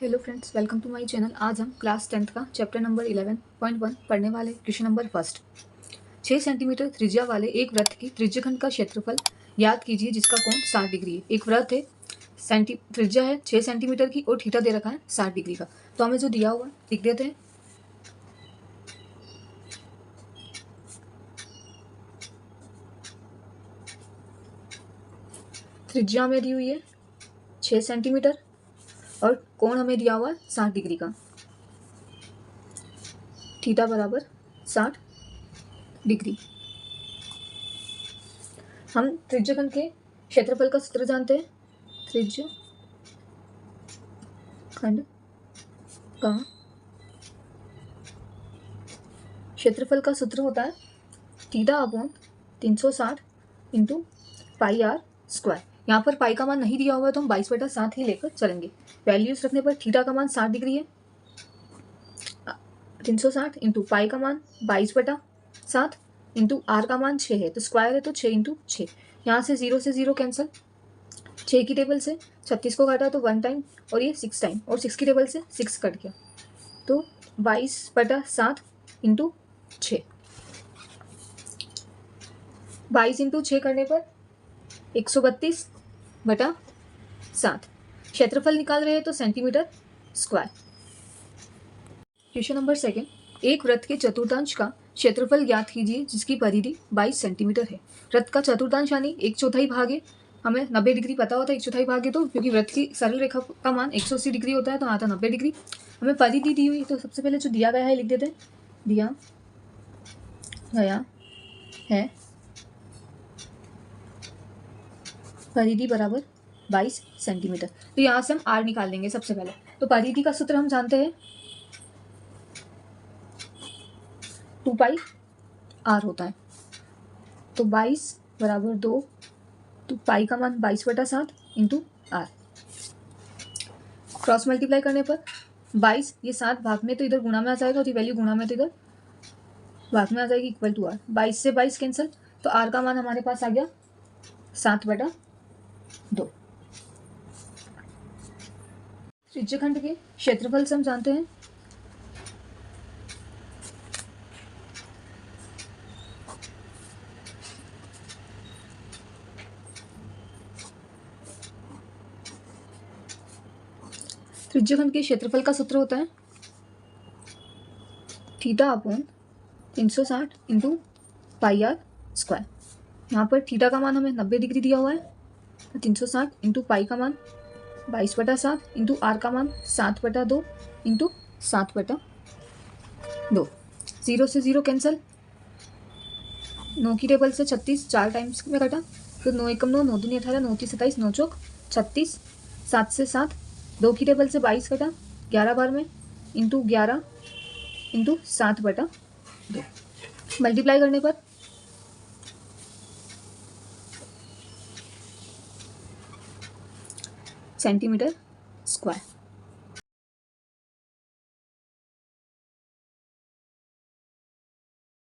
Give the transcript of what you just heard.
Hello friends, welcome to my channel. आज हम class 10th का चैप्टर नंबर 11.1 पढ़ने वाले। Question number first. 6 सेंटीमीटर त्रिज्या वाले एक वृत्त की त्रिज्यखंड का क्षेत्रफल याद कीजिए जिसका कोण 60 डिग्री है। एक वृत्त है, त्रिज्या है 6 सेंटीमीटर की और थीटा दे रखा है 60 डिग्री का। तो हमें जो दिया हुआ लिख देते हैं। त्रिज्या हमें दी हुई है 6 सेंटीमीटर और कोण हमें दिया हुआ है 60 डिग्री का। थीटा बराबर 60 डिग्री। हम त्रिज्यखंड के क्षेत्रफल का सूत्र जानते हैं। त्रिज्यखंड का क्षेत्रफल का सूत्र होता है theta upon 360 into pi r square. यहाँ पर पाई का मान नहीं दिया हुआ है तो हम 22/7 ही लेकर चलेंगे। वैल्यूज रखने पर थीटा का मान 60 डिग्री है, 360 इंटू पाई का मान 22/7 इंटू आर का मान 6 है तो स्क्वायर है तो 6 इंटू 6। यहाँ से 0 से 0 कैंसिल। 6 की टेबल से 36 को काटा तो 1 टाइम और ये 6 टाइम और 6 की टेबल से 6 कट गया तो 22/7 इंटू 6। 22 इंटू 6 करने पर 132/7। क्षेत्रफल निकाल रहे हैं तो centimetre square. Question number second. एक वृत्त के चतुर्थांश का क्षेत्रफल ज्ञात कीजिए जिसकी परिधि 22 सेंटीमीटर है। वृत्त का चतुर्थांश यानी 1/4 भाग है। हमें 90 डिग्री पता होता है 1/4 भाग है तो, क्योंकि वृत्त की सरल रेखा का मान 180 डिग्री होता है तो आता 90 डिग्री। हमें परिधि दी हुई तो सबसे पहले जो दिया गया है लिख देते हैं। दिया गया है परिधि बराबर 22 सेंटीमीटर। तो यहाँ से हम आर निकाल लेंगे सबसे पहले। तो परिधि का सूत्र हम जानते हैं 2 पाई आर होता है। तो 22 बराबर 2 तो पाई का मान 22/7 इंटू आर। क्रॉस मल्टीप्लाई करने पर 22 ये 7 भाग में तो इधर गुणा में आ जाएगा और ये वैल्यू गुणा में तो इधर भाग में आ जाएगी इक्वल टू आर। 22 से 22 कैंसिल तो आर का मान हमारे पास आ गया 7/2। त्रिज्यखंड के क्षेत्रफल से हम जानते हैं त्रिज्यखंड के क्षेत्रफल का सूत्र होता है theta upon 360 into pi r square. यहाँ पर थीटा का मान हमें 90 डिग्री दिया हुआ है तो 360 इंटू पाई का मान 22/7 इंटू आर का मान 7/2 इंटू 7/2। 0 से 0 कैंसिल। 9 की टेबल से 36 4 टाइम्स में कटा तो 9 एकम 9, 9 दूनी 18, 9 तीन 27, 9 चौक 36। 7 से 7 2 की टेबल से 22 कटा 11 बार में इंटू 11 इंटू 7/2। मल्टीप्लाई करने पर सेंटीमीटर स्क्वायर।